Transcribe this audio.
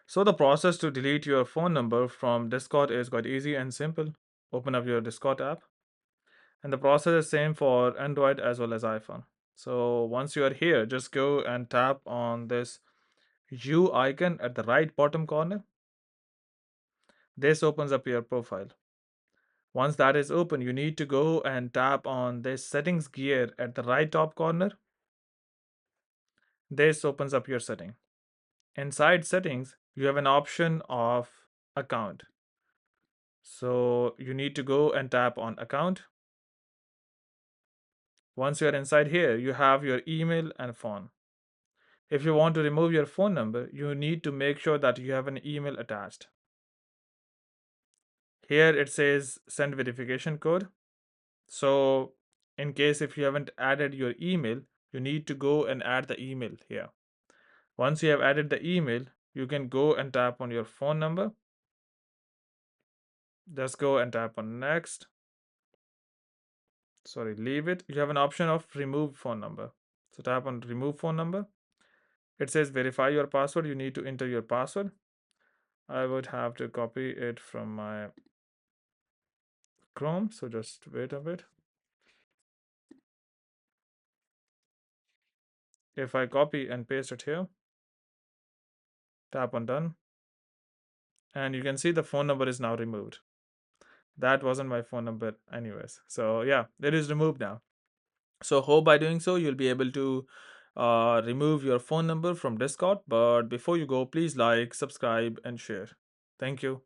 So the process to delete your phone number from Discord is quite easy and simple. Open up your Discord app, and the process is same for Android as well as iPhone. So once you are here, just go and tap on this U icon at the right bottom corner. This opens up your profile. Once that is open, you need to go and tap on this settings gear at the right top corner. This opens up your setting. Inside settings, you have an option of account. So you need to go and tap on account. Once you are inside here, you have your email and phone. If you want to remove your phone number, you need to make sure that you have an email attached. Here it says send verification code. So in case if you haven't added your email, you need to go and add the email here. Once you have added the email, you can go and tap on your phone number. Just go and tap on next. Sorry, leave it. You have an option of remove phone number. So tap on remove phone number. It says verify your password. You need to enter your password. I would have to copy it from my Chrome. So just wait a bit. If I copy and paste it here, tap on done, and you can see the phone number is now removed. That wasn't my phone number anyways. So yeah, it is removed now. So hope by doing so you'll be able to remove your phone number from Discord. But before you go, please like, subscribe, and share. Thank you.